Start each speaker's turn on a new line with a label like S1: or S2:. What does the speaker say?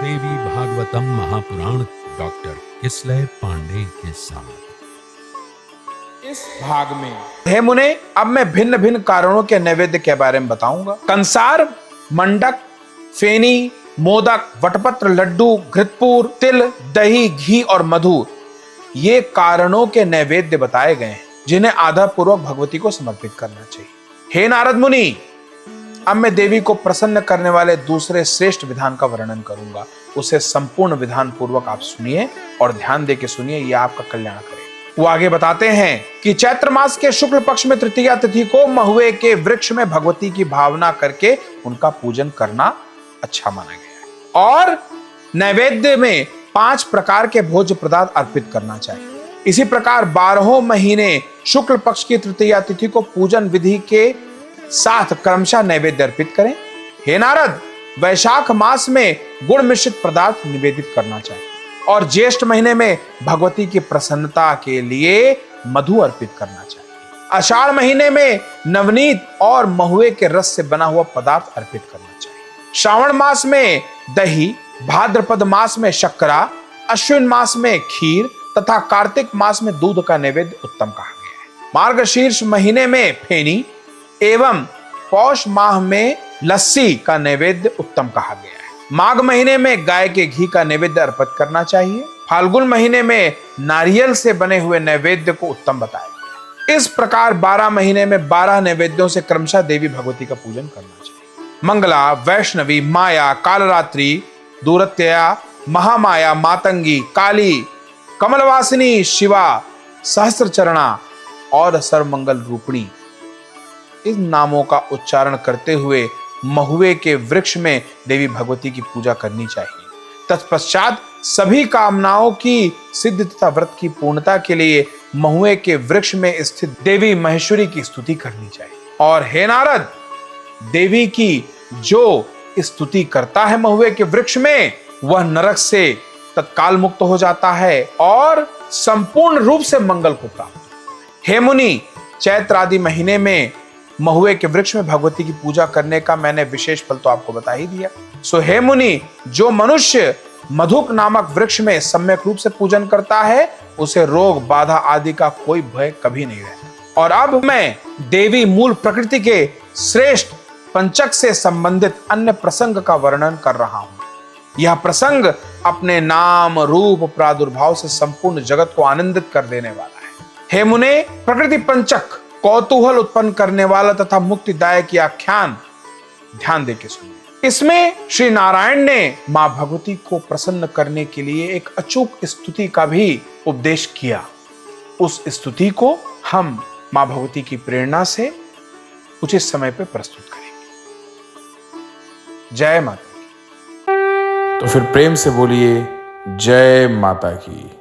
S1: देवी Bhagavatam Mahapuran doctor Kislay Pandey के साथ।
S2: इस भाग में हे मुने, अब मैं भिन्न भिन्न कारणों के नैवेद्य के बारे में बताऊंगा। कंसार, मंडक, फेनी, मोदक, वटपत्र, लड्डू, घृतपूर, तिल, दही, घी और मधु, ये कारणों के नैवेद्य बताए गए हैं जिन्हें आदर पूर्वक भगवती को समर्पित करना चाहिए। हे नारद मुनि, अब मैं देवी को प्रसन्न करने वाले दूसरे श्रेष्ठ विधान का वर्णन करूंगा। उसे संपूर्ण विधान पूर्वक आप सुनिए और ध्यान देके सुनिए, यह आपका कल्याण करे। वो आगे बताते हैं कि चैत्र मास के शुक्ल पक्ष में तृतीया तिथि को महुए के वृक्ष में भगवती की भावना करके उनका पूजन करना अच्छा माना गया है और नैवेद्य में 5 प्रकार के भोज्य पदार्थ अर्पित करना चाहिए। इसी प्रकार 12 महीने शुक्ल पक्ष की तृतीया तिथि को पूजन विधि के साथ क्रमशः नैवेद्य अर्पित करें। हे नारद, वैशाख मास में गुड़ मिश्रित पदार्थ निवेदित करना चाहिए और ज्येष्ठ महीने में भगवती की प्रसन्नता के लिए मधु अर्पित करना चाहिए। आषाढ़ महीने में नवनीत और महुए के रस से बना हुआ पदार्थ अर्पित करना चाहिए। श्रावण मास में दही, भाद्रपद मास में शक्करा, अश्विन मास में खीर तथा कार्तिक मास में दूध का नैवेद्य उत्तम कहा गया है। मार्गशीर्ष महीने में फेनी एवं पौष माह में लस्सी का नैवेद्य उत्तम कहा गया है। माघ महीने में गाय के घी का नैवेद्य अर्पित करना चाहिए। फाल्गुन महीने में नारियल से बने हुए नैवेद्य को उत्तम बताया गया। इस प्रकार 12 महीने में 12 नैवेद्यों से क्रमशः देवी भगवती का पूजन करना चाहिए। मंगला, वैष्णवी, माया, कालरात्रि, दूरत्यया, महामाया, मातंगी, काली, कमलवासिनी, शिवा, सहस्त्रचरणा और सर्वमंगल रूपिणी, इन नामों का उच्चारण करते हुए महुए के वृक्ष में देवी भगवती की पूजा करनी चाहिए। तत्पश्चात सभी कामनाओं की सिद्धि तथा व्रत की पूर्णता के लिए महुए के वृक्ष में स्थित देवी महेश्वरी की स्तुति करनी चाहिए। और हे नारद, देवी की जो स्तुति करता है महुए के वृक्ष में, वह नरक से तत्काल मुक्त हो जाता है और संपूर्ण रूप से मंगल को प्राप्त। हे मुनि, चैत्र आदि महीने में महुए के वृक्ष में भगवती की पूजा करने का मैंने विशेष फल तो आपको बता ही दिया। सो हे मुनि, जो मनुष्य मधुक नामक वृक्ष में सम्यक रूप से पूजन करता है, उसे रोग बाधा आदि का कोई भय कभी नहीं रहता। और अब मैं देवी मूल प्रकृति के श्रेष्ठ पंचक से संबंधित अन्य प्रसंग का वर्णन कर रहा हूं। यह प्रसंग अपने नाम, रूप, प्रादुर्भाव से संपूर्ण जगत को आनंदित कर देने वाला है। हे मुने, प्रकृति पंचक कौतूहल उत्पन्न करने वाला तथा मुक्तिदायक आख्यान ध्यान देके सुनिए। इसमें श्री नारायण ने मां भगवती को प्रसन्न करने के लिए एक अचूक स्तुति का भी उपदेश किया। उस स्तुति को हम मां भगवती की प्रेरणा से उचित समय पर प्रस्तुत करेंगे। जय माता की।
S3: तो फिर प्रेम से बोलिए जय माता की।